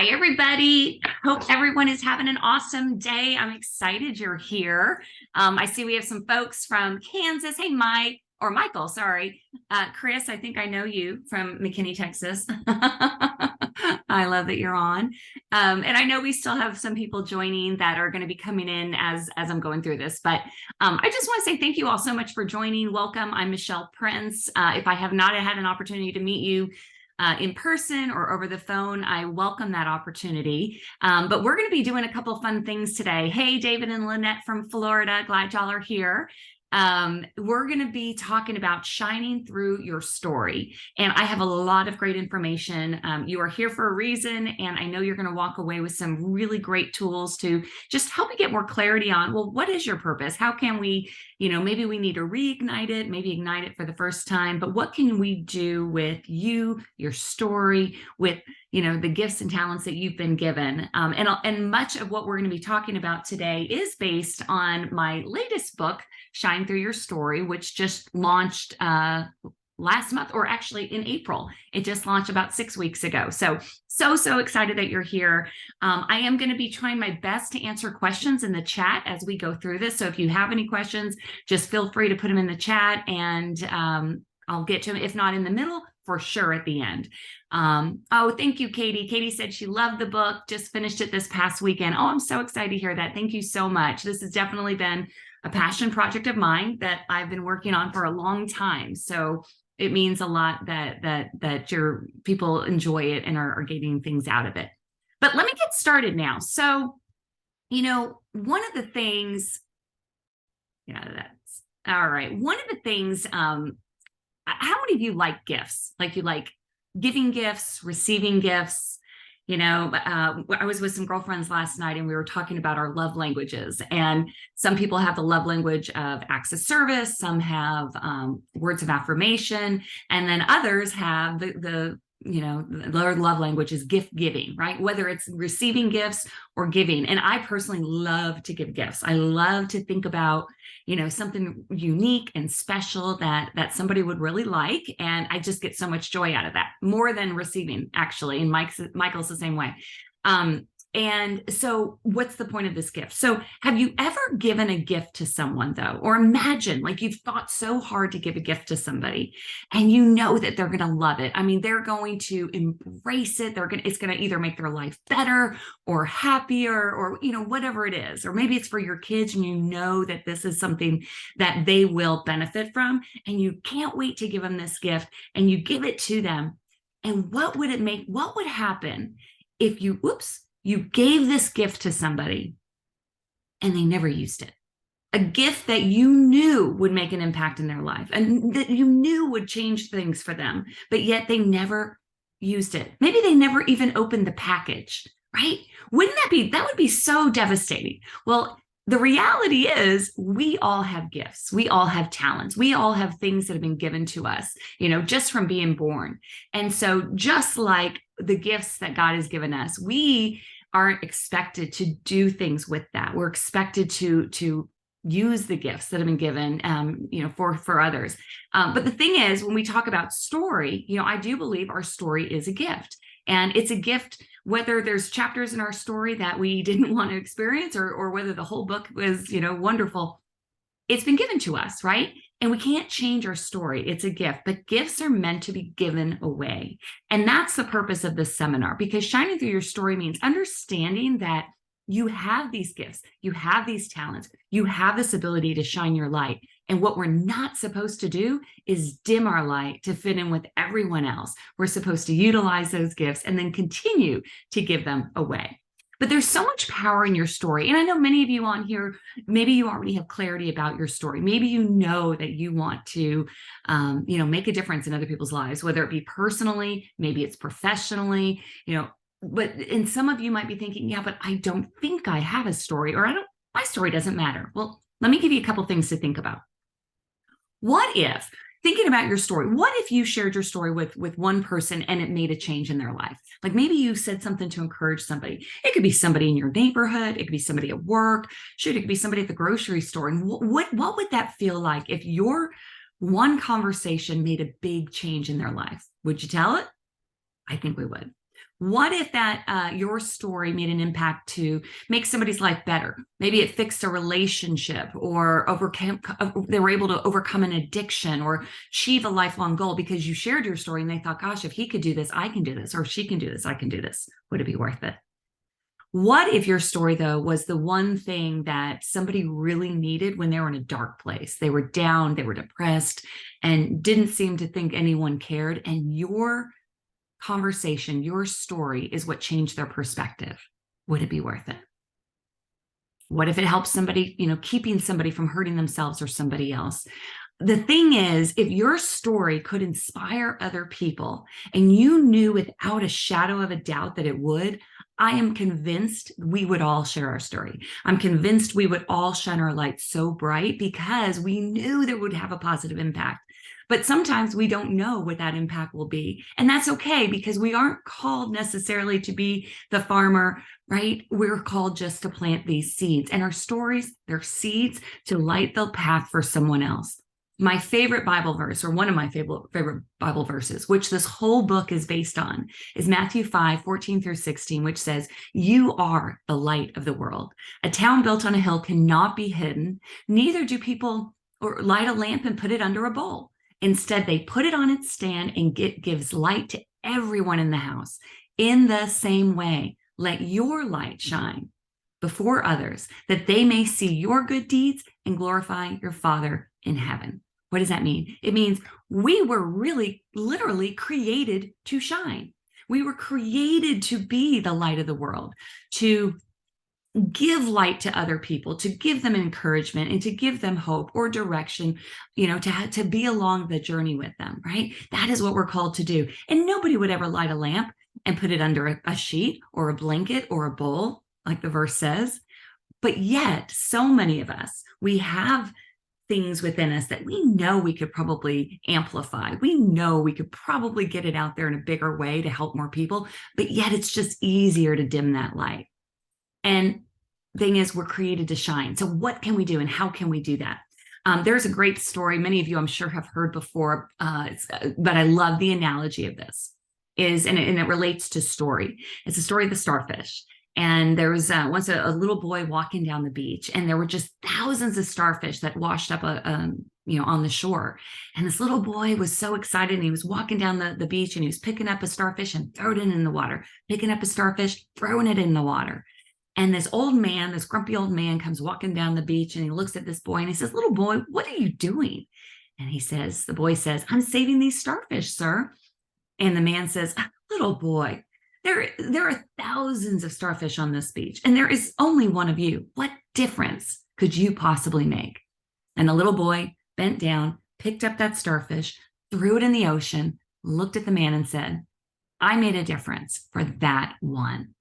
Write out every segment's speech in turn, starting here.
Hi, everybody. Hope everyone is having an awesome day. I'm excited you're here. I see we have some folks from Kansas. Hey, Mike, or Michael, sorry. Chris, I think I know you from McKinney, Texas. I love that you're on. And I know we still have some people joining that are going to be coming in as I'm going through this. But I just want to say thank you all so much for joining. Welcome. I'm Michelle Prince. If I have not had an opportunity to meet you, in person or over the phone, I welcome that opportunity. But we're going to be doing a couple of fun things today. Hey, David and Lynette from Florida, glad y'all are here. We're going to be talking about shining through your story. And I have a lot of great information. You are here for a reason, and I know you're going to walk away with some really great tools to just help you get more clarity on, well, what is your purpose? How can we, maybe we need to reignite it, maybe ignite it for the first time, but what can we do with you, your story, with the gifts and talents that you've been given. And much of what we're going to be talking about today is based on my latest book, Shine Through Your Story, which just launched last month, or actually in April. It just launched about 6 weeks ago. So excited that you're here. I am going to be trying my best to answer questions in the chat as we go through this. So if you have any questions, just feel free to put them in the chat, and I'll get to them. If not in the middle, for sure at the end. Oh, thank you, Katie. Katie said she loved the book, just finished it this past weekend. Oh, I'm so excited to hear that. Thank you so much. This has definitely been a passion project of mine that I've been working on for a long time. So it means a lot that your people enjoy it and are getting things out of it. But let me get started now. So, one of the things, that's all right. One of the things, how many of you like gifts? Like, you like giving gifts, receiving gifts? I was with some girlfriends last night, and we were talking about our love languages. And some people have the love language of acts of service, some have words of affirmation, and then others have their love language is gift giving, right? Whether it's receiving gifts or giving. And I personally love to give gifts. I love to think about, something unique and special that somebody would really like. And I just get so much joy out of that, more than receiving, actually. And Michael's the same way. And so what's the point of this gift? So have you ever given a gift to someone, though? Or imagine, like, you've thought so hard to give a gift to somebody, and you know that they're going to love it. I mean, they're going to embrace it. It's going to either make their life better or happier, or, whatever it is. Or maybe it's for your kids, and you know that this is something that they will benefit from, and you can't wait to give them this gift, and you give it to them. And what would happen if you gave this gift to somebody and they never used it? A gift that you knew would make an impact in their life and that you knew would change things for them, but yet they never used it. Maybe they never even opened the package, right? That would be so devastating. Well, the reality is we all have gifts. We all have talents. We all have things that have been given to us, just from being born. And so just like the gifts that God has given us, we aren't expected to do things with that. We're expected to use the gifts that have been given, for others. But the thing is, when we talk about story, I do believe our story is a gift. And it's a gift, whether there's chapters in our story that we didn't want to experience, or whether the whole book was, wonderful. It's been given to us, right? And we can't change our story. It's a gift, but gifts are meant to be given away. And that's the purpose of this seminar, because shining through your story means understanding that you have these gifts, you have these talents, you have this ability to shine your light. And what we're not supposed to do is dim our light to fit in with everyone else. We're supposed to utilize those gifts and then continue to give them away. But there's so much power in your story. And I know many of you on here, maybe you already have clarity about your story. Maybe you know that you want to, make a difference in other people's lives, whether it be personally, maybe it's professionally, and some of you might be thinking, yeah, but I don't think I have a story, or my story doesn't matter. Well, let me give you a couple things to think about. What if, thinking about your story, what if you shared your story with one person and it made a change in their life? Like, maybe you said something to encourage somebody. It could be somebody in your neighborhood. It could be somebody at work. Shoot, it could be somebody at the grocery store. And what would that feel like if your one conversation made a big change in their life? Would you tell it? I think we would. What if that your story made an impact to make somebody's life better? Maybe it fixed a relationship, or they were able to overcome an addiction or achieve a lifelong goal because you shared your story and they thought, gosh, if he could do this, I can do this, or if she can do this, I can do this. Would it be worth it? What if your story, though, was the one thing that somebody really needed when they were in a dark place? They were down, they were depressed, and didn't seem to think anyone cared. And your conversation, your story is what changed their perspective. Would it be worth it? What if it helps somebody, keeping somebody from hurting themselves or somebody else? The thing is, if your story could inspire other people and you knew without a shadow of a doubt that it would, I am convinced we would all share our story. I'm convinced we would all shine our light so bright because we knew that it would have a positive impact. But sometimes we don't know what that impact will be. And that's okay, because we aren't called necessarily to be the farmer, right? We're called just to plant these seeds. And our stories, they're seeds to light the path for someone else. My favorite Bible verse, or one of my favorite Bible verses, which this whole book is based on, is Matthew 5:14-16, which says, "You are the light of the world. A town built on a hill cannot be hidden. Neither do people or light a lamp and put it under a bowl. Instead, they put it on its stand and it gives light to everyone in the house. In the same way, let your light shine before others, that they may see your good deeds and glorify your Father in heaven." What does that mean? It means we were really, literally created to shine. We were created to be the light of the world, to give light to other people, to give them encouragement and to give them hope or direction, to be along the journey with them, right? That is what we're called to do. And nobody would ever light a lamp and put it under a sheet or a blanket or a bowl, like the verse says. But yet, so many of us, we have things within us that we know we could probably amplify. We know we could probably get it out there in a bigger way to help more people, but yet it's just easier to dim that light. And thing is, we're created to shine. So what can we do and how can we do that? There's a great story. Many of you, I'm sure, have heard before, but I love the analogy of this. And it relates to story. It's the story of the starfish. And there was once a little boy walking down the beach, and there were just thousands of starfish that washed up on the shore. And this little boy was so excited, and he was walking down the beach, and he was picking up a starfish and throwing it in the water, picking up a starfish, throwing it in the water. And this grumpy old man comes walking down the beach, and he looks at this boy and he says, "Little boy, what are you doing?" And the boy says, "I'm saving these starfish, sir." And the man says, "Little boy, there are thousands of starfish on this beach, and there is only one of you. What difference could you possibly make?" And the little boy bent down, picked up that starfish, threw it in the ocean, looked at the man and said, "I made a difference for that one."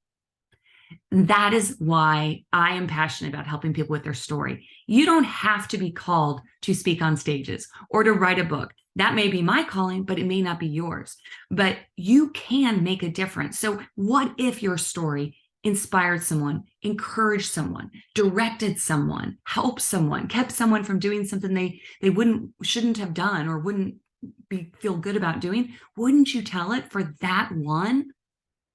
That is why I am passionate about helping people with their story. You don't have to be called to speak on stages or to write a book. That may be my calling, but it may not be yours. But you can make a difference. So what if your story inspired someone, encouraged someone, directed someone, helped someone, kept someone from doing something they shouldn't have done or wouldn't feel good about doing? Wouldn't you tell it for that one?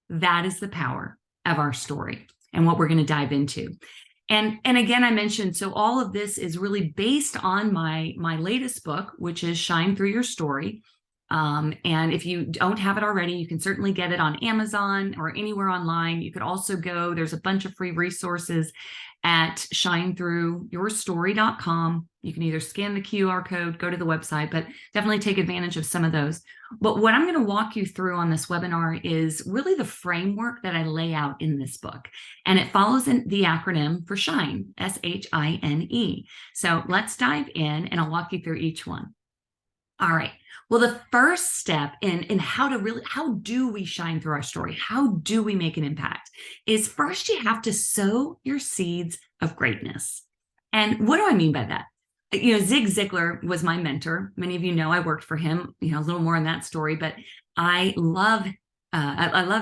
That is the power of our story and what we're going to dive into. And again, I mentioned, so all of this is really based on my latest book, which is Shine Through Your Story. And if you don't have it already, you can certainly get it on Amazon or anywhere online. You could also there's a bunch of free resources at shinethroughyourstory.com. You can either scan the QR code, go to the website, but definitely take advantage of some of those. But what I'm going to walk you through on this webinar is really the framework that I lay out in this book. And it follows the acronym for SHINE, S-H-I-N-E. So let's dive in and I'll walk you through each one. All right. Well, the first step in how do we shine through our story? How do we make an impact? Is first you have to sow your seeds of greatness. And what do I mean by that? Zig Ziglar was my mentor. Many of you know I worked for him, a little more on that story, but I love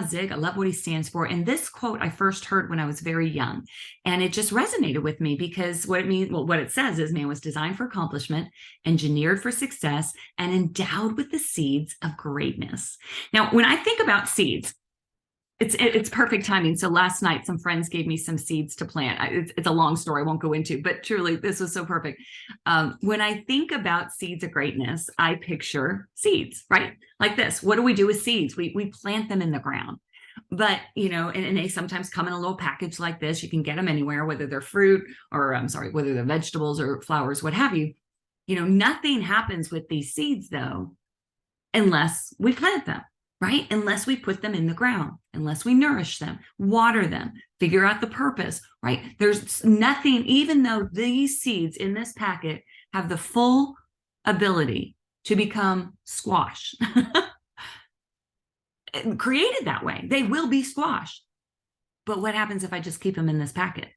Zig. I love what he stands for. And this quote I first heard when I was very young, and it just resonated with me because what it says is man was designed for accomplishment, engineered for success, and endowed with the seeds of greatness. Now, when I think about seeds, It's perfect timing. So last night, some friends gave me some seeds to plant. It's a long story I won't go into, but truly, this was so perfect. When I think about seeds of greatness, I picture seeds, right? Like this. What do we do with seeds? We plant them in the ground. But, and they sometimes come in a little package like this. You can get them anywhere, whether they're fruit or, I'm sorry, whether they're vegetables or flowers, what have you. Nothing happens with these seeds, though, unless we plant them, right? Unless we put them in the ground, unless we nourish them, water them, figure out the purpose, right? There's nothing, even though these seeds in this packet have the full ability to become squash, created that way, they will be squash. But what happens if I just keep them in this packet?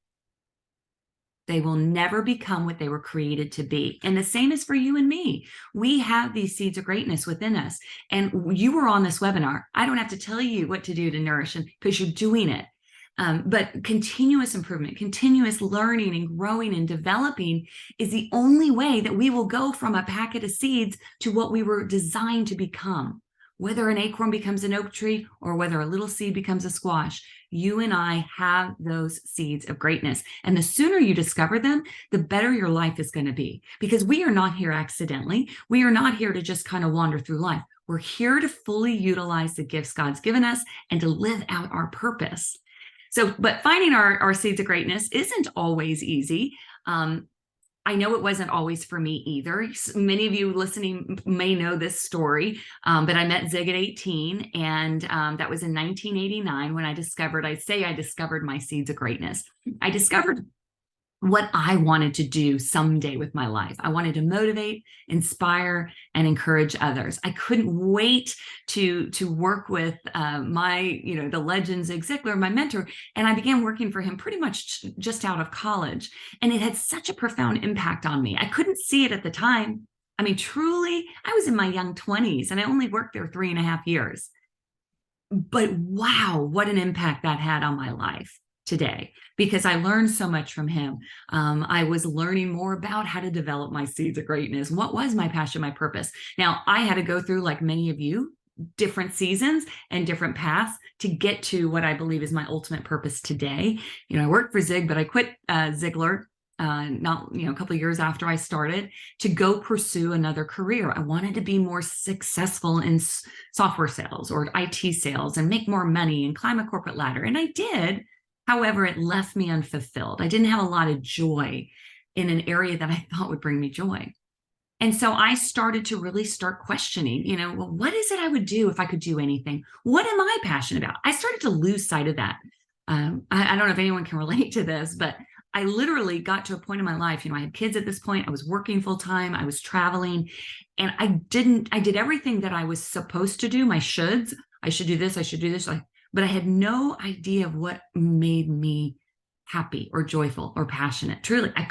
They will never become what they were created to be. And the same is for you and me. We have these seeds of greatness within us. And you were on this webinar. I don't have to tell you what to do to nourish because you're doing it. But continuous improvement, continuous learning and growing and developing is the only way that we will go from a packet of seeds to what we were designed to become. Whether an acorn becomes an oak tree or whether a little seed becomes a squash, you and I have those seeds of greatness. And the sooner you discover them, the better your life is going to be. Because we are not here accidentally. We are not here to just kind of wander through life. We're here to fully utilize the gifts God's given us and to live out our purpose. So, but finding our seeds of greatness isn't always easy. I know it wasn't always for me either. Many of you listening may know this story, but I met Zig at 18, and that was in 1989 when I discovered my seeds of greatness. I discovered what I wanted to do someday with my life. I wanted to motivate, inspire, and encourage others. I couldn't wait to work with the legend Zig Ziglar, my mentor, and I began working for him pretty much just out of college. And it had such a profound impact on me. I couldn't see it at the time. I mean, truly, I was in my young 20s and I only worked there 3.5 years. But wow, what an impact that had on my life today, because I learned so much from him. I was learning more about how to develop my seeds of greatness. What was my passion, my purpose? Now, I had to go through, like many of you, different seasons and different paths to get to what I believe is my ultimate purpose today. I worked for Zig, but I quit Ziglar a couple of years after I started to go pursue another career. I wanted to be more successful in software sales or IT sales and make more money and climb a corporate ladder. And I did. However, it left me unfulfilled. I didn't have a lot of joy in an area that I thought would bring me joy. And so I started to really start questioning, well, what is it I would do if I could do anything? What am I passionate about? I started to lose sight of that. I don't know if anyone can relate to this, but I literally got to a point in my life, I had kids at this point, I was working full time, I was traveling, and I did everything that I was supposed to do, my shoulds. I should do this, I should do this. But I had no idea of what made me happy or joyful or passionate. Truly, I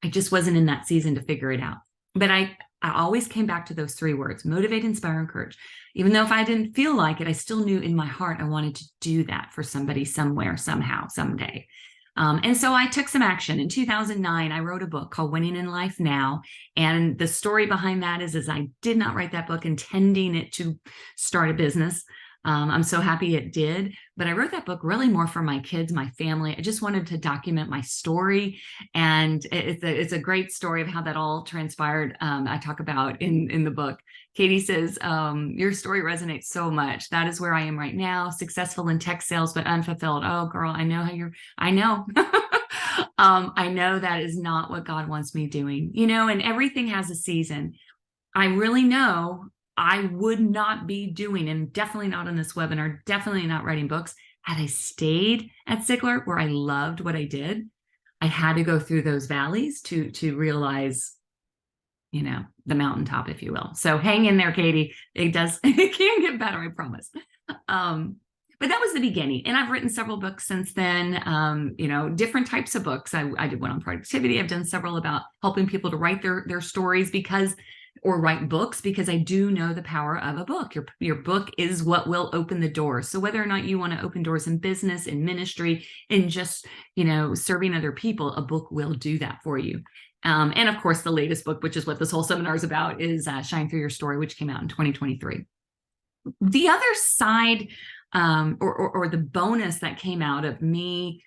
just wasn't in that season to figure it out. But I always came back to those 3 words: motivate, inspire, encourage. Even though if I didn't feel like it, I still knew in my heart I wanted to do that for somebody, somewhere, somehow, someday. And so I took some action. In 2009, I wrote a book called Winning in Life Now. And the story behind that is I did not write that book intending it to start a business. I'm so happy it did, but I wrote that book really more for my kids, my family. I just wanted to document my story, and it's a great story of how that all transpired. I talk about in the book. Katie says, your story resonates so much. That is where I am right now, successful in tech sales, but unfulfilled. Oh, girl, I know I know. I know that is not what God wants me doing, and everything has a season. I really know I would not be doing, and definitely not on this webinar, definitely not writing books, had I stayed at Ziglar where I loved what I did. I had to go through those valleys to realize, the mountaintop, if you will. So hang in there, Katie. It can get better, I promise. But that was the beginning. And I've written several books since then, different types of books. I did one on productivity. I've done several about helping people to write their stories or write books, because I do know the power of a book. Your book is what will open the doors. So whether or not you want to open doors in business, in ministry, in just, serving other people, a book will do that for you. And of course, the latest book, which is what this whole seminar is about, is Shine Through Your Story, which came out in 2023. The other side or the bonus that came out of me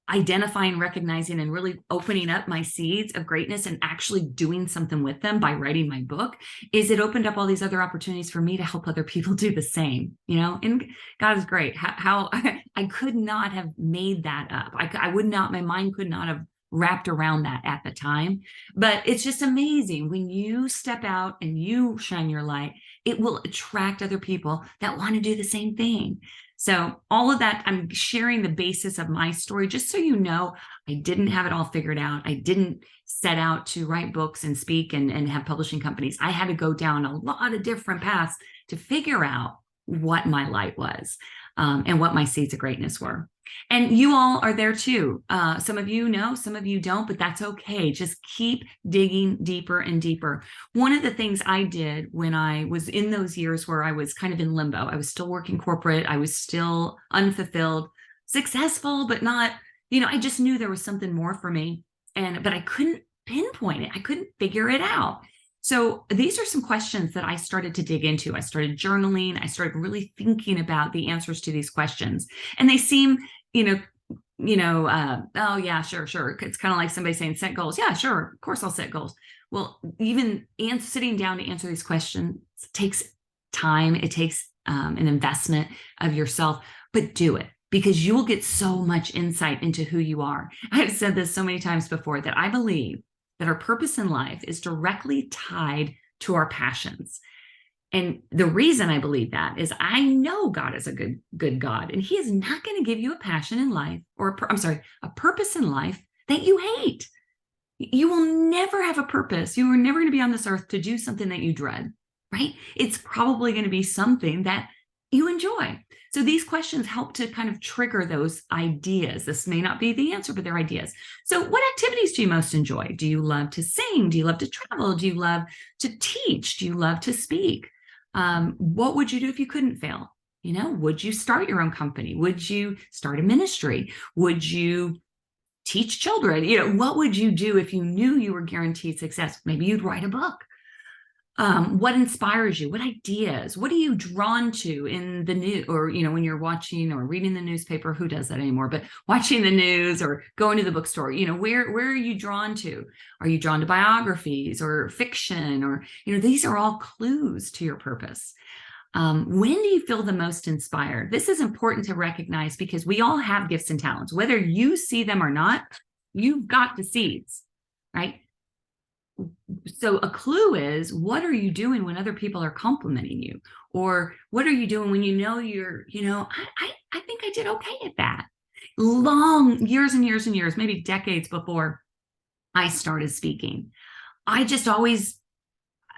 identifying, recognizing, and really opening up my seeds of greatness and actually doing something with them by writing my book, is it opened up all these other opportunities for me to help other people do the same, and God is great. How I could not have made that up. I would not, my mind could not have wrapped around that at the time. But it's just amazing when you step out and you shine your light, it will attract other people that want to do the same thing. So all of that, I'm sharing the basis of my story, just so you know, I didn't have it all figured out. I didn't set out to write books and speak and have publishing companies. I had to go down a lot of different paths to figure out what my light was, and what my seeds of greatness were. And you all are there too. Some of you know, some of you don't, but that's okay. Just keep digging deeper and deeper. One of the things I did when I was in those years where I was kind of in limbo, I was still working corporate, I was still unfulfilled, successful, but not, I just knew there was something more for me. But I couldn't pinpoint it. I couldn't figure it out. So these are some questions that I started to dig into. I started journaling. I started really thinking about the answers to these questions. And they seem, oh yeah, sure. It's kind of like somebody saying, set goals. Yeah, sure. Of course I'll set goals. Well, even sitting down to answer these questions takes time. It takes an investment of yourself, but do it, because you will get so much insight into who you are. I've said this so many times before that I believe that our purpose in life is directly tied to our passions. And the reason I believe that is I know God is a good God, and he is not going to give you a passion in life, or a purpose in life that you hate. You will never have a purpose. You are never going to be on this earth to do something that you dread, right? It's probably going to be something that you enjoy. So these questions help to kind of trigger those ideas. This may not be the answer, but they're ideas. So what activities do you most enjoy? Do you love to sing? Do you love to travel? Do you love to teach? Do you love to speak? What would you do if you couldn't fail? Would you start your own company? Would you start a ministry? Would you teach children? What would you do if you knew you were guaranteed success? Maybe you'd write a book. What inspires you? What ideas? What are you drawn to in the news, or when you're watching or reading the newspaper? Who does that anymore? But watching the news or going to the bookstore, where are you drawn to? Are you drawn to biographies or fiction? Or these are all clues to your purpose. When do you feel the most inspired? This is important to recognize, because we all have gifts and talents. Whether you see them or not, you've got the seeds, right? So a clue is, what are you doing when other people are complimenting you? Or what are you doing when you're, I think I did okay at that. Long years and years and years, maybe decades before I started speaking, I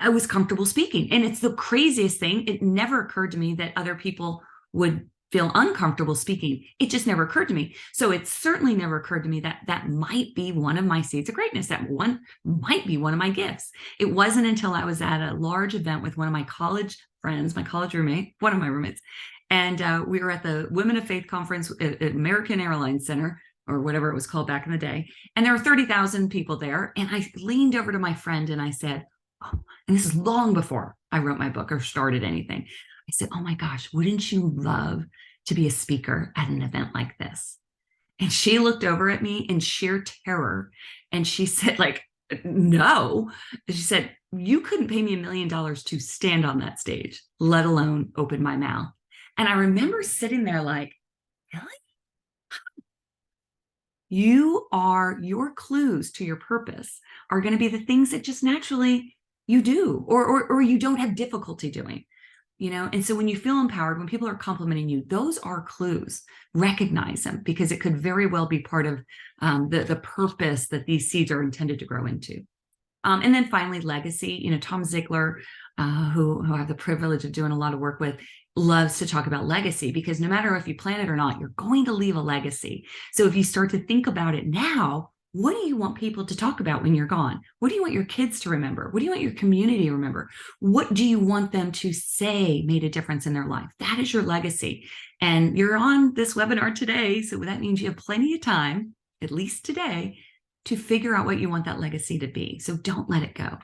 was comfortable speaking. And it's the craziest thing. It never occurred to me that other people would feel uncomfortable speaking. It just never occurred to me. So it certainly never occurred to me that that might be one of my seeds of greatness. That one might be one of my gifts. It wasn't until I was at a large event with one of my college friends, my college roommate, one of my roommates, and we were at the Women of Faith conference at American Airlines Center, or whatever it was called back in the day. And there were 30,000 people there. And I leaned over to my friend and I said, oh, and this is long before I wrote my book or started anything. I said, oh my gosh, wouldn't you love to be a speaker at an event like this? And she looked over at me in sheer terror. And she said, no. She said, you couldn't pay me $1 million to stand on that stage, let alone open my mouth. And I remember sitting there like, really? Your clues to your purpose are going to be the things that just naturally you do, or you don't have difficulty doing. And so when you feel empowered, when people are complimenting you, those are clues. Recognize them, because it could very well be part of the purpose that these seeds are intended to grow into. And then finally, legacy. Tom Ziegler, who I have the privilege of doing a lot of work with, loves to talk about legacy, because no matter if you plan it or not, you're going to leave a legacy. So if you start to think about it now, what do you want people to talk about when you're gone? What do you want your kids to remember? What do you want your community to remember? What do you want them to say made a difference in their life? That is your legacy. And you're on this webinar today, so that means you have plenty of time, at least today, to figure out what you want that legacy to be. So don't let it go.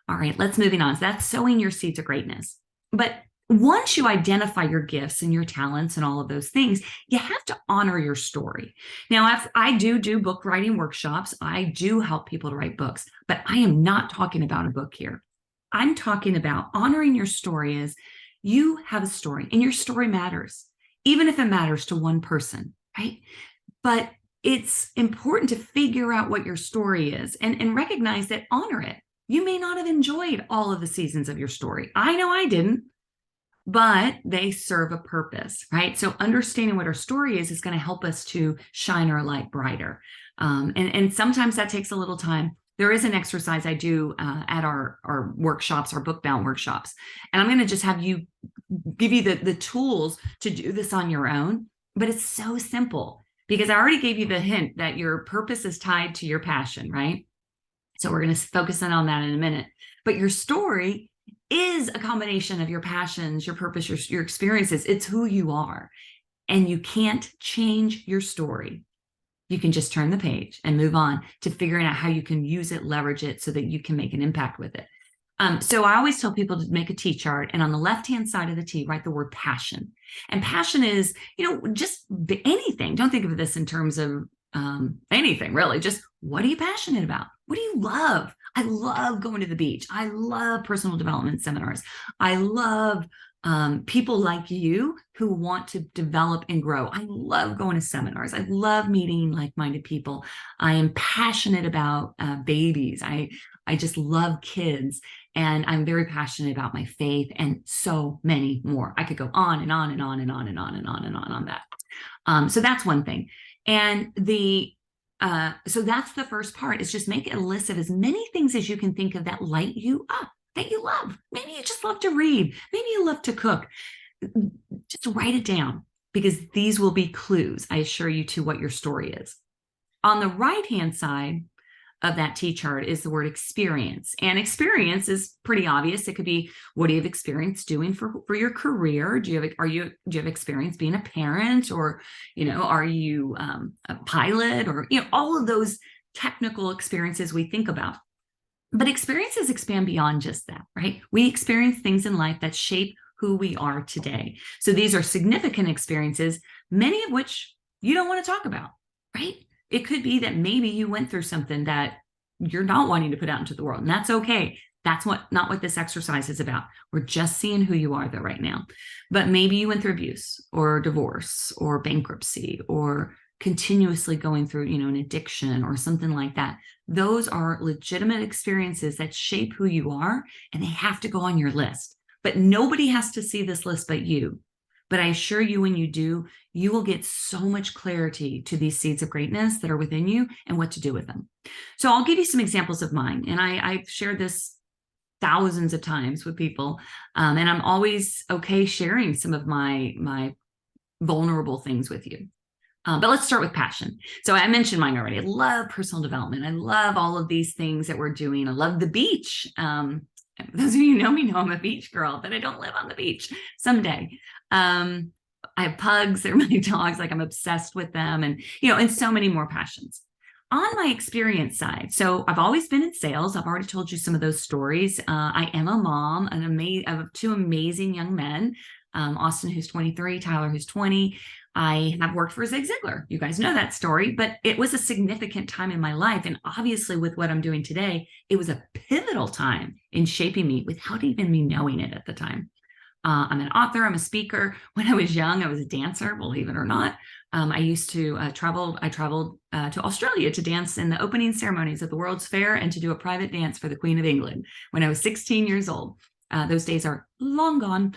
All right, let's moving on. So that's sowing your seeds of greatness. But once you identify your gifts and your talents and all of those things, you have to honor your story. Now, if I do book writing workshops, I do help people to write books, but I am not talking about a book here. I'm talking about honoring your story as you have a story and your story matters, even if it matters to one person, right? But it's important to figure out what your story is and recognize that, honor it. You may not have enjoyed all of the seasons of your story. I know I didn't, but they serve a purpose, right? So understanding what our story is going to help us to shine our light brighter. And sometimes that takes a little time. There is an exercise I do at our workshops, our book bound workshops. And I'm going to just have you give you the tools to do this on your own. But it's so simple because I already gave you the hint that your purpose is tied to your passion, right? So we're going to focus in on that in a minute. But your story is a combination of your passions, your purpose, your experiences. It's who you are. And you can't change your story. You can just turn the page and move on to figuring out how you can use it, leverage it so that you can make an impact with it. So I always tell people to make a T chart, and on the left-hand side of the T, write the word passion. And passion is, just anything. Don't think of this in terms of anything really. Just what are you passionate about? What do you love? I love going to the beach. I love personal development seminars. I love people like you who want to develop and grow. I love going to seminars. I love meeting like-minded people. I am passionate about babies. I just love kids. And I'm very passionate about my faith and so many more. I could go on and on and on and on and on and on and on that. So that's one thing. And so that's the first part, is just make a list of as many things as you can think of that light you up, that you love. Maybe you just love to read. Maybe you love to cook. Just write it down, because these will be clues, I assure you, to what your story is. On the right-hand side of that T chart is the word experience. And experience is pretty obvious. It could be, what do you have experience doing for your career? Do you have experience being a parent, or, are you a pilot, or, all of those technical experiences we think about. But experiences expand beyond just that, right? We experience things in life that shape who we are today. So these are significant experiences, many of which you don't want to talk about, right? It could be that maybe you went through something that you're not wanting to put out into the world, and that's okay. That's not what this exercise is about. We're just seeing who you are, though, right now. But maybe you went through abuse or divorce or bankruptcy, or continuously going through, an addiction or something like that. Those are legitimate experiences that shape who you are, and they have to go on your list. But nobody has to see this list but you. But I assure you, when you do, you will get so much clarity to these seeds of greatness that are within you and what to do with them. So I'll give you some examples of mine. And I've shared this thousands of times with people. And I'm always okay sharing some of my vulnerable things with you. But let's start with passion. So I mentioned mine already. I love personal development. I love all of these things that we're doing. I love the beach. Those of you who know me know I'm a beach girl, but I don't live on the beach. Someday. I have pugs. They're my dogs. Like, I'm obsessed with them, and, and so many more passions. On my experience side, so I've always been in sales. I've already told you some of those stories. I am a mom of two amazing young men, Austin, who's 23, Tyler, who's 20. I have worked for Zig Ziglar. You guys know that story, but it was a significant time in my life. And obviously, with what I'm doing today, it was a pivotal time in shaping me without even me knowing it at the time. I'm an author. I'm a speaker. When I was young, I was a dancer, believe it or not. I used to travel. I traveled to Australia to dance in the opening ceremonies of the World's Fair and to do a private dance for the Queen of England when I was 16 years old. Those days are long gone.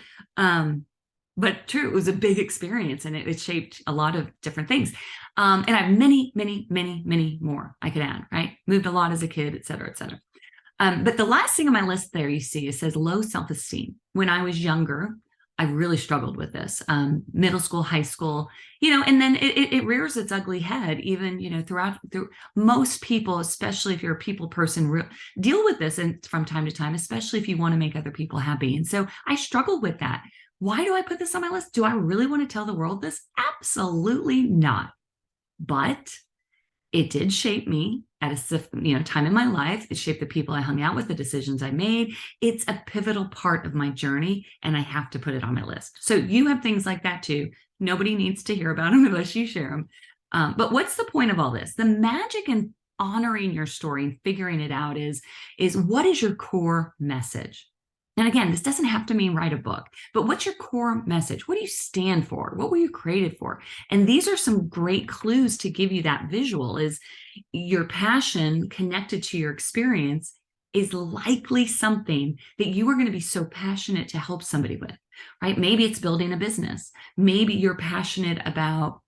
But true, it was a big experience, and it shaped a lot of different things. And I have many, many, many, many more I could add, right? Moved a lot as a kid, et cetera, et cetera. But the last thing on my list there, you see, it says low self-esteem. When I was younger, I really struggled with this. Middle school, high school, and then it rears its ugly head, even, through most people, especially if you're a people person, deal with this from time to time, especially if you want to make other people happy. And so I struggled with that. Why do I put this on my list? Do I really want to tell the world this? Absolutely not. But it did shape me. at a time in my life. It shaped the people I hung out with, the decisions I made. It's a pivotal part of my journey, and I have to put it on my list. So you have things like that too. Nobody needs to hear about them unless you share them. But what's the point of all this? The magic in honoring your story and figuring it out is what is your core message? And again, this doesn't have to mean write a book, but what's your core message? What do you stand for? What were you created for? And these are some great clues to give you that visual. Is your passion connected to your experience is likely something that you are going to be so passionate to help somebody with, right? Maybe it's building a business. Maybe you're passionate about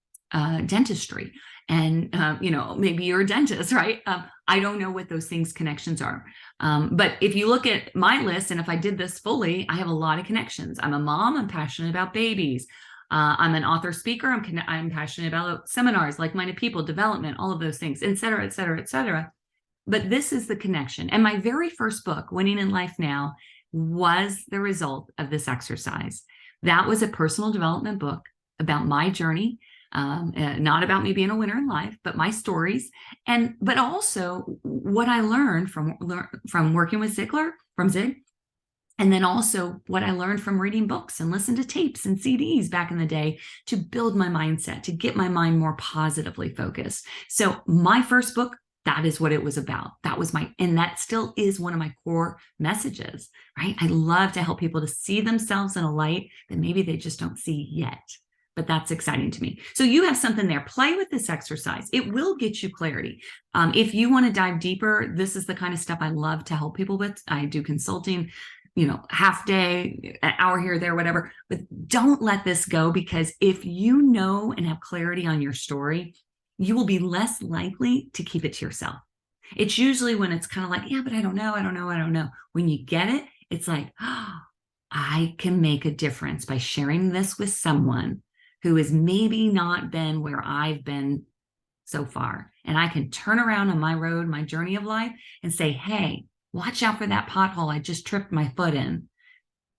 dentistry, and maybe you're a dentist, right? I don't know what those things connections are. But if you look at my list, and if I did this fully, I have a lot of connections. I'm a mom. I'm passionate about babies. I'm an author speaker. I'm passionate about seminars, like-minded people, development, all of those things, et cetera, et cetera, et cetera. But this is the connection. And my very first book, Winning in Life Now, was the result of this exercise. That was a personal development book about my journey. Not about me being a winner in life, but my stories, but also what I learned from working with Zig, and then also what I learned from reading books and listening to tapes and CDs back in the day to build my mindset, to get my mind more positively focused. So my first book, that is what it was about. And that still is one of my core messages, right? I love to help people to see themselves in a light that maybe they just don't see yet. But that's exciting to me. So you have something there. Play with this exercise. It will get you clarity. If you want to dive deeper, this is the kind of stuff I love to help people with. I do consulting, half day, an hour here, there, whatever. But don't let this go, because if you know and have clarity on your story, you will be less likely to keep it to yourself. It's usually when it's kind of like, yeah, but I don't know. When you get it, it's like, oh, I can make a difference by sharing this with someone who has maybe not been where I've been so far. And I can turn around on my road, my journey of life, and say, hey, watch out for that pothole I just tripped my foot in.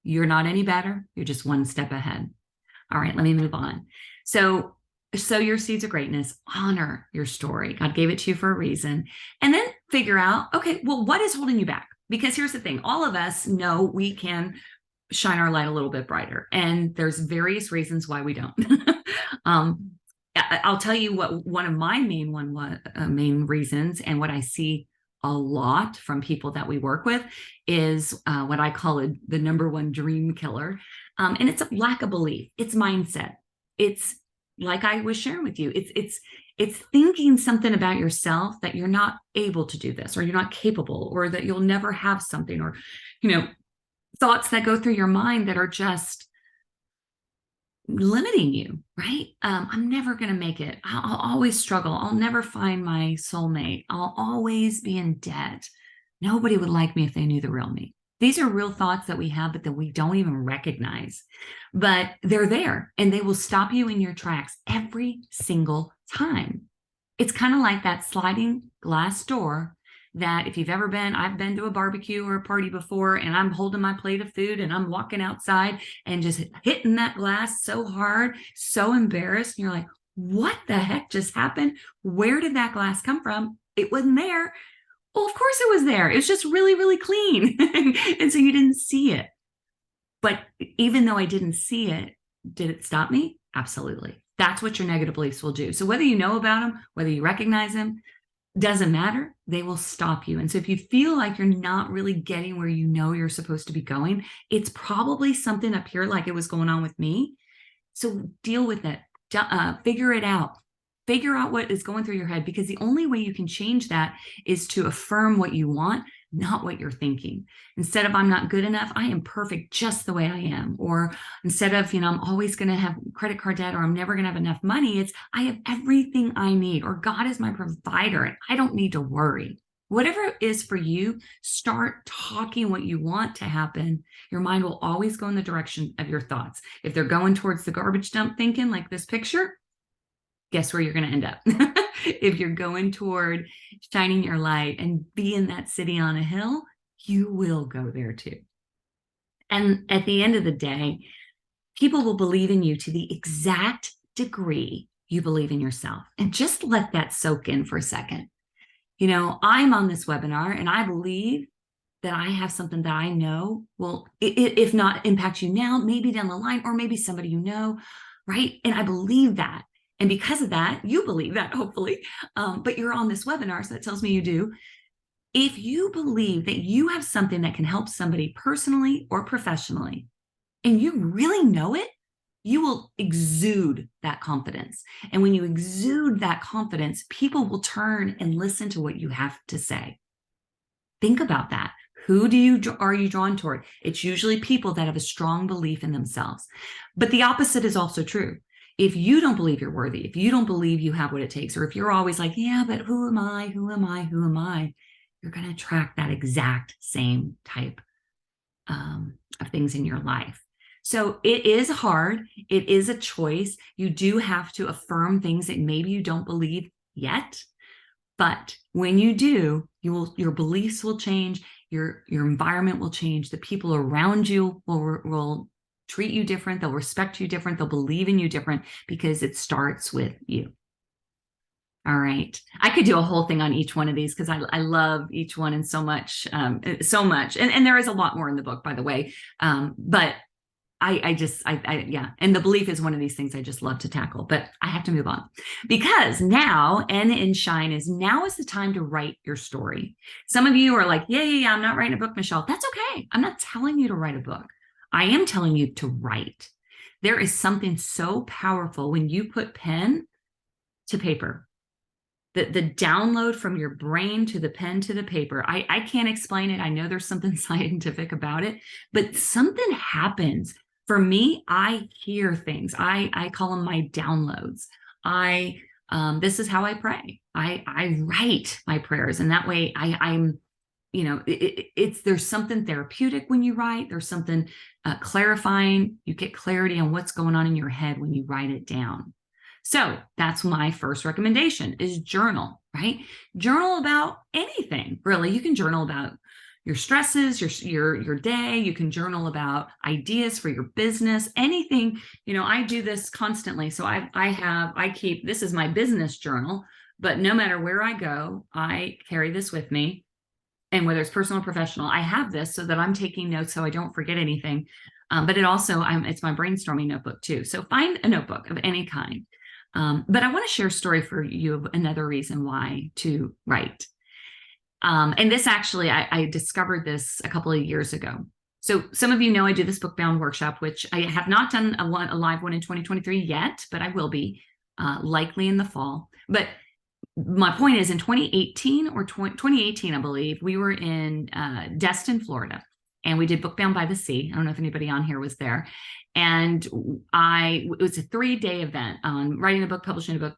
You're not any better. You're just one step ahead. All right, let me move on. So sow your seeds of greatness, honor your story. God gave it to you for a reason. And then figure out, okay, well, what is holding you back? Because here's the thing, all of us know we can shine our light a little bit brighter. And there's various reasons why we don't. I'll tell you what one of my main reasons, and what I see a lot from people that we work with, is what I call the number one dream killer. And it's a lack of belief. It's mindset. It's like I was sharing with you. It's thinking something about yourself that you're not able to do this, or you're not capable, or that you'll never have something, or, thoughts that go through your mind that are just limiting you, right? I'm never going to make it. I'll always struggle. I'll never find my soulmate. I'll always be in debt. Nobody would like me if they knew the real me. These are real thoughts that we have, but that we don't even recognize. But they're there, and they will stop you in your tracks every single time. It's kind of like that sliding glass door that if you've ever been, I've been to a barbecue or a party before, and I'm holding my plate of food and I'm walking outside and just hitting that glass so hard, so embarrassed. And you're like, what the heck just happened? Where did that glass come from? It wasn't there. Well, of course it was there. It was just really, really clean. And so you didn't see it. But even though I didn't see it, did it stop me? Absolutely. That's what your negative beliefs will do. So whether you know about them, whether you recognize them, doesn't matter. They will stop you. And so if you feel like you're not really getting where you know you're supposed to be going, it's probably something up here like it was going on with me. So deal with it. Figure it out. Figure out what is going through your head, because the only way you can change that is to affirm what you want, not what you're thinking. Instead of I'm not good enough, I am perfect just the way I am. Or instead of, I'm always going to have credit card debt, or I'm never going to have enough money, it's I have everything I need, or God is my provider and I don't need to worry. Whatever it is for you, start talking what you want to happen. Your mind will always go in the direction of your thoughts. If they're going towards the garbage dump thinking, like this picture, guess where you're going to end up? If you're going toward shining your light and being that city on a hill, you will go there too. And at the end of the day, people will believe in you to the exact degree you believe in yourself. And just let that soak in for a second. I'm on this webinar and I believe that I have something that I know will, if not impact you now, maybe down the line, or maybe somebody right? And I believe that. And because of that, you believe that, hopefully. But you're on this webinar, so that tells me you do. If you believe that you have something that can help somebody personally or professionally, and you really know it, you will exude that confidence. And when you exude that confidence, people will turn and listen to what you have to say. Think about that. Who are you drawn toward? It's usually people that have a strong belief in themselves. But the opposite is also true. If you don't believe you're worthy, if you don't believe you have what it takes, or if you're always like, yeah, but who am I? Who am I? Who am I? You're going to attract that exact same type of things in your life. So it is hard. It is a choice. You do have to affirm things that maybe you don't believe yet. But when you do, your beliefs will change, your environment will change, the people around you will treat you different, they'll respect you different, they'll believe in you different, because it starts with you. All right. I could do a whole thing on each one of these because I love each one and so much. And there is a lot more in the book, by the way. But yeah. And the belief is one of these things I just love to tackle, but I have to move on because now N in S.H.I.N.E is the time to write your story. Some of you are like, yeah, I'm not writing a book, Michelle. That's okay. I'm not telling you to write a book. I am telling you to write. There is something so powerful when you put pen to paper. The download from your brain to the pen to the paper. I can't explain it. I know there's something scientific about it, but something happens. For me, I hear things. I call them my downloads. This is how I pray. I write my prayers, and that way I'm, there's something therapeutic when you write. There's something clarifying. You get clarity on what's going on in your head when you write it down. So that's my first recommendation is journal, right? Journal about anything, really. You can journal about your stresses, your day. You can journal about ideas for your business, anything. I do this constantly. So this is my business journal, but no matter where I go, I carry this with me. And whether it's personal or professional, I have this so that I'm taking notes so I don't forget anything. But it's my brainstorming notebook too. So find a notebook of any kind. But I want to share a story for you of another reason why to write. And this actually, I discovered this a couple of years ago. So some of you know I do this book-bound workshop, which I have not done a live one in 2023 yet, but I will be likely in the fall. But my point is in 2018 or 2018, I believe, we were in Destin, Florida, and we did Bookbound by the Sea. I don't know if anybody on here was there. And it was a 3-day event on writing a book, publishing a book,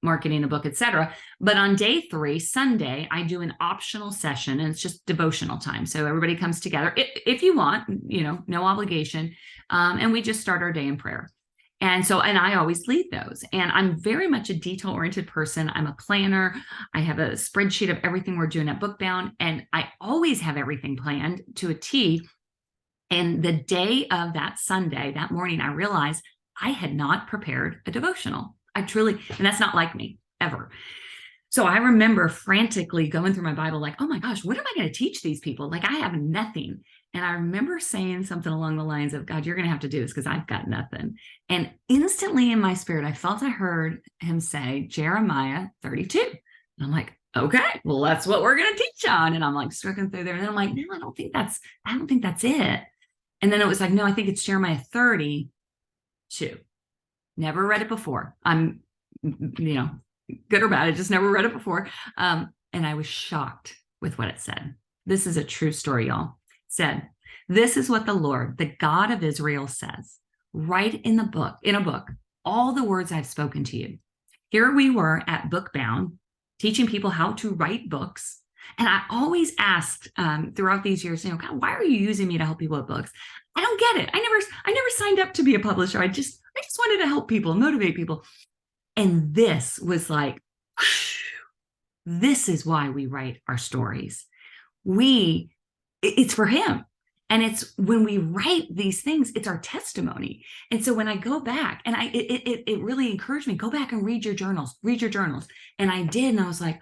marketing a book, etc. But on day 3, Sunday, I do an optional session, and it's just devotional time. So everybody comes together if you want, no obligation. And we just start our day in prayer. And I always lead those. And I'm very much a detail-oriented person. I'm a planner. I have a spreadsheet of everything we're doing at Bookbound, and I always have everything planned to a T. And the day of that Sunday, that morning, I realized I had not prepared a devotional. And that's not like me ever. So I remember frantically going through my Bible like, oh my gosh, what am I going to teach these people? Like I have nothing. And I remember saying something along the lines of, God, you're going to have to do this because I've got nothing. And instantly in my spirit, I felt I heard him say Jeremiah 32. And I'm like, okay, well, that's what we're going to teach on. And I'm like stricken through there. And then I'm like, no, I don't think that's it. And then it was like, no, I think it's Jeremiah 32. Never read it before. I'm, good or bad. I just never read it before. And I was shocked with what it said. This is a true story, y'all. It said, this is what the Lord, the God of Israel says. Write in a book, all the words I've spoken to you. Here we were at Bookbound, teaching people how to write books. And I always asked throughout these years, God, why are you using me to help people with books? I don't get it. I never signed up to be a publisher. I just wanted to help people, motivate people. And this was like, this is why we write our stories. It's for him. And it's when we write these things, it's our testimony. And so when I go back, and it really encouraged me, go back and read your journals. And I did. And I was like,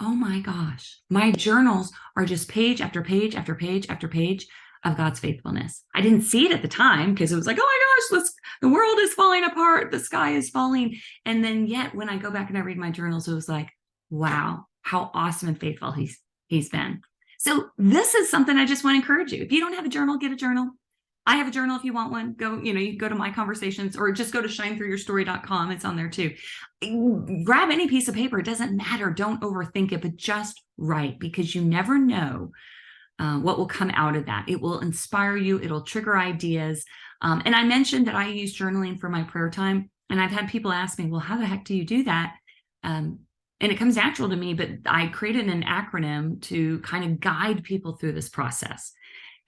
oh my gosh, my journals are just page after page after page after page of God's faithfulness. I didn't see it at the time because it was like, oh my gosh, the world is falling apart, the sky is falling. And then yet when I go back and I read my journals, it was like, wow, how awesome and faithful he's been. So this is something I just want to encourage you. If you don't have a journal, get a journal. I have a journal if you want one. Go, you can go to my conversations or just go to shinethroughyourstory.com. It's on there too. Grab any piece of paper. It doesn't matter. Don't overthink it, but just write, because you never know what will come out of that. It will inspire you. It'll trigger ideas. And I mentioned that I use journaling for my prayer time. And I've had people ask me, well, how the heck do you do that? And it comes natural to me, but I created an acronym to kind of guide people through this process.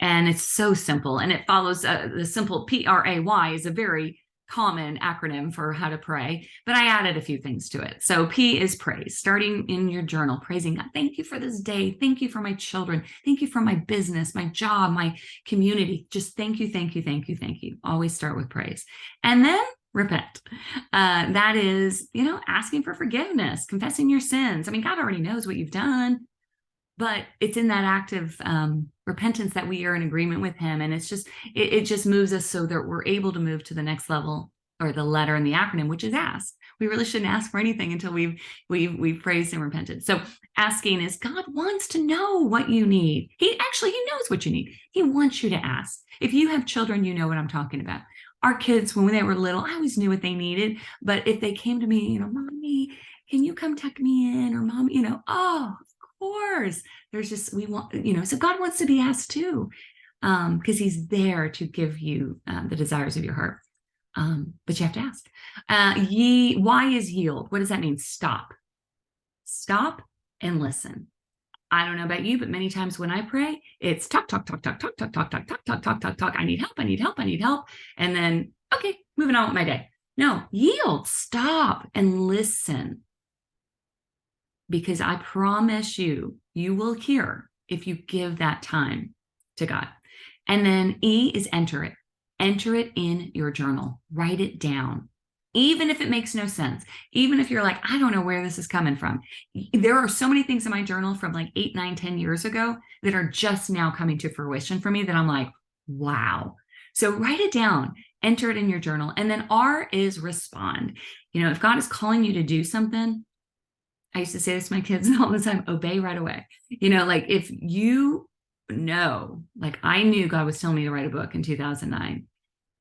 And it's so simple. And it follows the simple PRAY is a very common acronym for how to pray, but I added a few things to it. So P is praise, starting in your journal, praising God. Thank you for this day. Thank you for my children. Thank you for my business, my job, my community. Just thank you, thank you, thank you, thank you. Always start with praise. And then repent. That is, asking for forgiveness, confessing your sins. I mean, God already knows what you've done, but it's in that act of repentance that we are in agreement with him. And it's just, it just moves us so that we're able to move to the next level, or the letter in the acronym, which is ask. We really shouldn't ask for anything until we've praised and repented. So asking is, God wants to know what you need. He knows what you need. He wants you to ask. If you have children, you know what I'm talking about. Our kids, when they were little, I always knew what they needed. But if they came to me, Mommy, can you come tuck me in? Or Mom, oh, course. There's just, we want, so God wants to be asked too, because he's there to give you the desires of your heart. But you have to ask. Why is yield? What does that mean? Stop and listen. I don't know about you, but many times when I pray, it's talk, talk, talk, talk, talk, talk, talk, talk, talk, talk, talk, talk, talk. I need help. I need help. I need help. And then, okay, moving on with my day. No, yield, stop and listen. Because I promise you, you will hear if you give that time to God. And then E is enter it. Enter it in your journal. Write it down. Even if it makes no sense. Even if you're like, I don't know where this is coming from. There are so many things in my journal from like 8, 9, 10 years ago that are just now coming to fruition for me that I'm like, wow. So write it down. Enter it in your journal. And then R is respond. If God is calling you to do something, I used to say this to my kids all the time, obey right away. Like if like I knew God was telling me to write a book in 2009.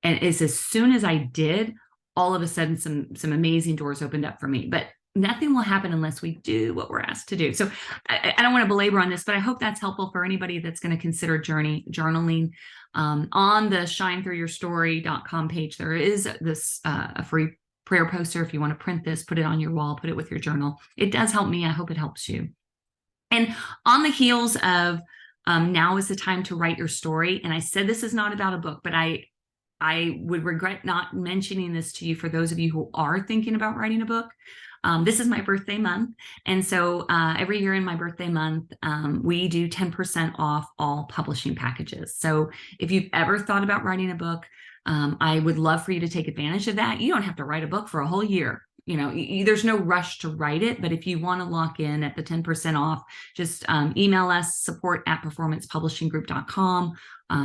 And it's as soon as I did, all of a sudden some amazing doors opened up for me. But nothing will happen unless we do what we're asked to do. So I don't want to belabor on this, but I hope that's helpful for anybody that's going to consider journaling. On the shinethroughyourstory.com page, there is this a free prayer poster. If you want to print this, put it on your wall, put it with your journal. It does help me. I hope it helps you. And on the heels of now is the time to write your story. And I said this is not about a book, but I would regret not mentioning this to you for those of you who are thinking about writing a book. This is my birthday month. And so every year in my birthday month, we do 10% off all publishing packages. So if you've ever thought about writing a book, I would love for you to take advantage of that. You don't have to write a book for a whole year. There's no rush to write it, but if you want to lock in at the 10% off, just email us, support@performancepublishinggroup.com.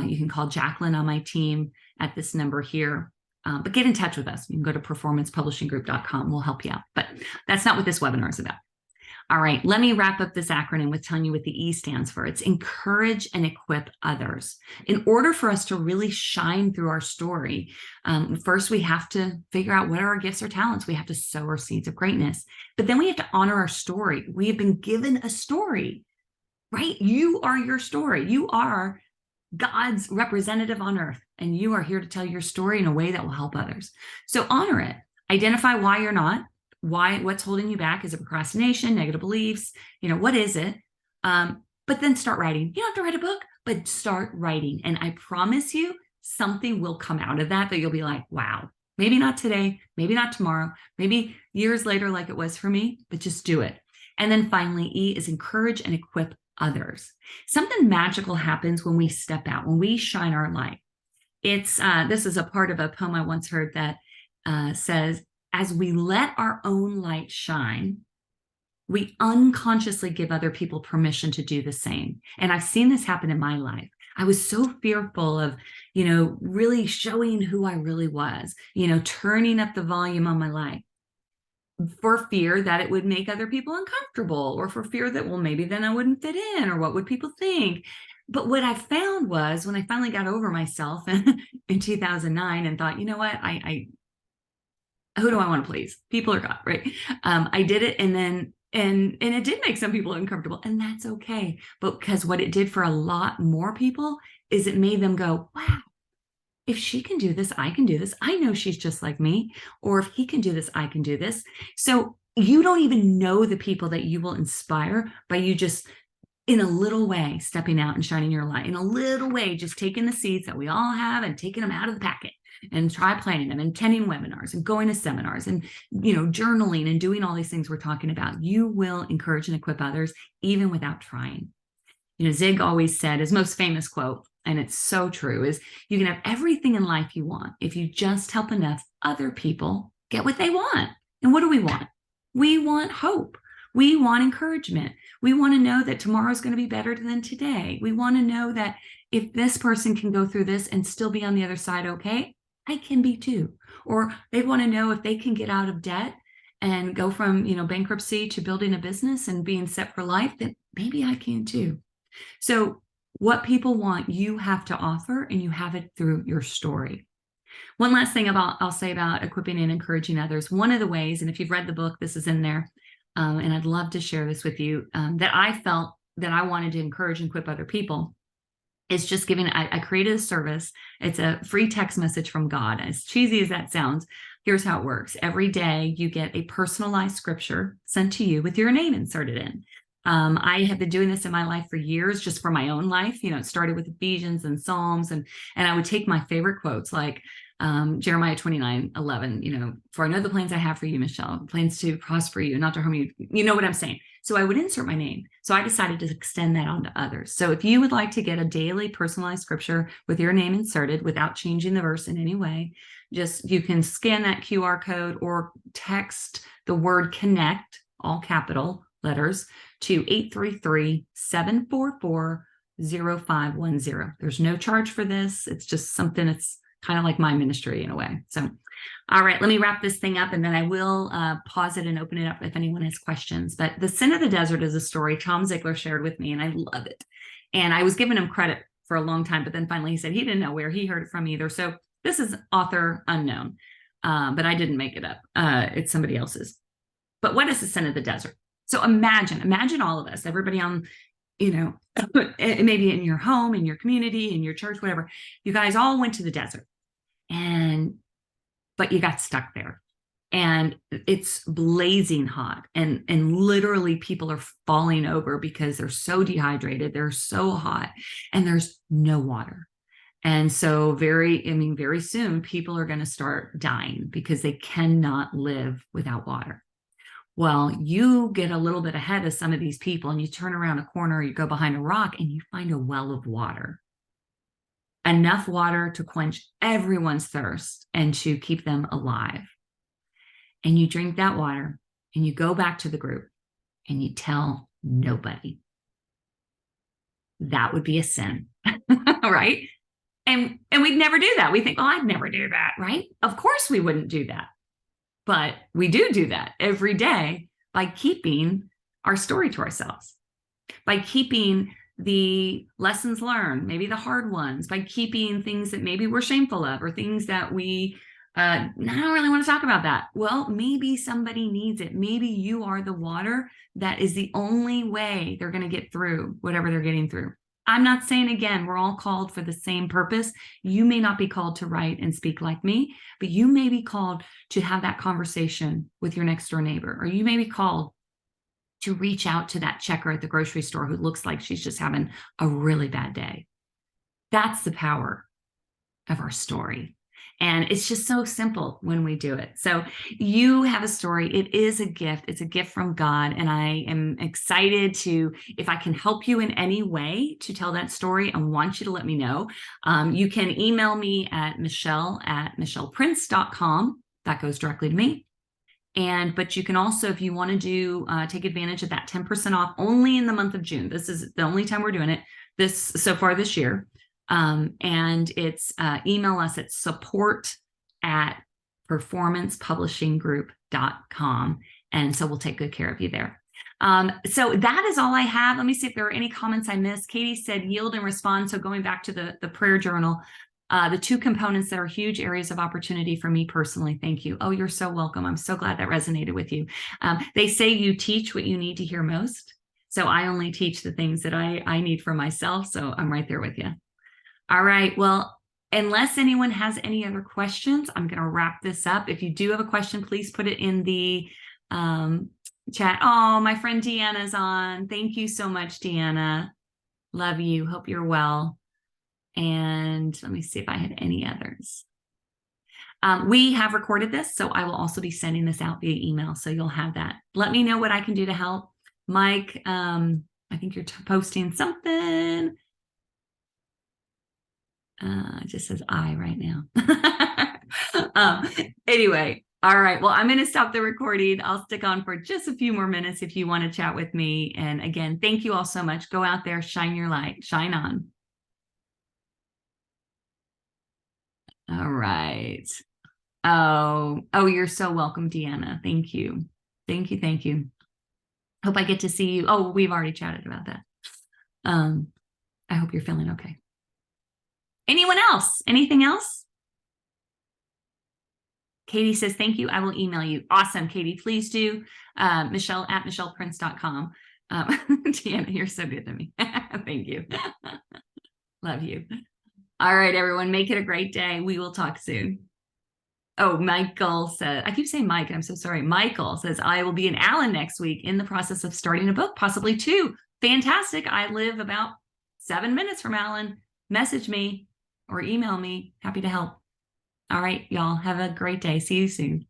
You can call Jacqueline on my team at this number here, but get in touch with us. You can go to performancepublishinggroup.com. We'll help you out, but that's not what this webinar is about. All right, let me wrap up this acronym with telling you what the E stands for. It's encourage and equip others. In order for us to really shine through our story, first we have to figure out what are our gifts or talents. We have to sow our seeds of greatness, but then we have to honor our story. We have been given a story, right? You are your story. You are God's representative on earth, and you are here to tell your story in a way that will help others. So honor it. Identify why you're not. What's holding you back? Is it procrastination, negative beliefs? What is it? But then start writing. You don't have to write a book, but start writing. And I promise you, something will come out of that you'll be like, wow, maybe not today, maybe not tomorrow, maybe years later, like it was for me, but just do it. And then finally, E is encourage and equip others. Something magical happens when we step out, when we shine our light. This is a part of a poem I once heard that says, as we let our own light shine, we unconsciously give other people permission to do the same. And I've seen this happen in my life. I was so fearful of, really showing who I really was, turning up the volume on my life for fear that it would make other people uncomfortable, or for fear that, well, maybe then I wouldn't fit in, or what would people think? But what I found was, when I finally got over myself in 2009 and thought, you know what, I who do I want to please? People or God, right? I did it, and then and it did make some people uncomfortable, and that's okay. But because what it did for a lot more people is it made them go, wow, if she can do this, I can do this. I know she's just like me. Or if he can do this, I can do this. So you don't even know the people that you will inspire by you just, in a little way, stepping out and shining your light. In a little way, just taking the seeds that we all have and taking them out of the packet and try planting them and attending webinars and going to seminars and, journaling and doing all these things we're talking about. You will encourage and equip others even without trying. Zig always said, his most famous quote, and it's so true, is you can have everything in life you want if you just help enough other people get what they want. And what do we want? We want hope. We want encouragement. We want to know that tomorrow's going to be better than today. We want to know that if this person can go through this and still be on the other side okay, I can be too. Or they want to know if they can get out of debt and go from, bankruptcy to building a business and being set for life, then maybe I can too. So what people want, you have to offer, and you have it through your story. One last thing I'll say about equipping and encouraging others. One of the ways, and if you've read the book, this is in there, and I'd love to share this with you, that I felt that I wanted to encourage and equip other people, is just giving, I created a service. It's a free text message from God. As cheesy as that sounds, here's how it works. Every day you get a personalized scripture sent to you with your name inserted in. I have been doing this in my life for years, just for my own life. It started with Ephesians and Psalms, and I would take my favorite quotes like Jeremiah 29:11, for I know the plans I have for you, Michelle, plans to prosper you, not to harm you. You know what I'm saying? So I would insert my name. So I decided to extend that on to others. So if you would like to get a daily personalized scripture with your name inserted without changing the verse in any way, you can scan that QR code or text the word connect, all capital letters, to 833-744-0510. There's no charge for this. It's just something that's kind of like my ministry in a way. So, all right, let me wrap this thing up, and then I will pause it and open it up if anyone has questions. But The Sin of the Desert is a story Tom Ziegler shared with me, and I love it. And I was giving him credit for a long time, but then finally he said he didn't know where he heard it from either. So this is author unknown, but I didn't make it up. It's somebody else's. But what is the sin of the desert? So imagine all of us, everybody on, maybe in your home, in your community, in your church, whatever. You guys all went to the desert, but you got stuck there, and it's blazing hot, and literally people are falling over because they're so dehydrated, they're so hot, and there's no water. And so very soon people are going to start dying because they cannot live without water. Well, you get a little bit ahead of some of these people, and you turn around a corner, you go behind a rock, and you find a well of water. Enough water to quench everyone's thirst and to keep them alive. And you drink that water, and you go back to the group, and you tell nobody. That would be a sin, right? And we'd never do that. We think, I'd never do that, right? Of course we wouldn't do that. But we do that every day by keeping our story to ourselves, by keeping the lessons learned, maybe the hard ones, by keeping things that maybe we're shameful of, or things that we, I don't really want to talk about that. Well, maybe somebody needs it. Maybe you are the water that is the only way they're going to get through whatever they're getting through. I'm not saying, again, we're all called for the same purpose. You may not be called to write and speak like me, but you may be called to have that conversation with your next door neighbor, or you may be called to reach out to that checker at the grocery store who looks like she's just having a really bad day. That's the power of our story. And it's just so simple when we do it. So you have a story. It is a gift. It's a gift from God. And I am excited to, if I can help you in any way to tell that story, I want you to let me know. You can email me at michelle@michelleprince.com. That goes directly to me. But you can also, if you want to do, take advantage of that 10% off only in the month of June. This is the only time we're doing it so far this year. And it's email us at support@performancepublishinggroup.com. And so we'll take good care of you there. So that is all I have. Let me see if there are any comments I missed. Katie said yield and respond. So going back to the prayer journal, the two components that are huge areas of opportunity for me personally. Thank you. Oh, you're so welcome. I'm so glad that resonated with you. They say you teach what you need to hear most. So I only teach the things that I need for myself. So I'm right there with you. All right. Well, unless anyone has any other questions, I'm going to wrap this up. If you do have a question, please put it in the chat. Oh, my friend Deanna's on. Thank you so much, Deanna. Love you. Hope you're well. And let me see if I had any others. We have recorded this, so I will also be sending this out via email, so you'll have that. Let me know what I can do to help. Mike, I think you're posting something. It just says I right now. Anyway, all right. Well, I'm going to stop the recording. I'll stick on for just a few more minutes if you want to chat with me. And again, thank you all so much. Go out there, shine your light, shine on. All right. Oh, you're so welcome, Deanna. Thank you. Thank you. Thank you. Hope I get to see you. Oh, we've already chatted about that. I hope you're feeling okay. Anyone else? Anything else? Katie says, thank you. I will email you. Awesome, Katie. Please do. Michelle at michellprince.com. Deanna, you're so good to me. Thank you. Love you. All right, everyone. Make it a great day. We will talk soon. Oh, Michael said, I keep saying Mike, I'm so sorry. Michael says, I will be in Allen next week in the process of starting a book, possibly 2. Fantastic. I live about 7 minutes from Allen. Message me or email me. Happy to help. All right, y'all. Have a great day. See you soon.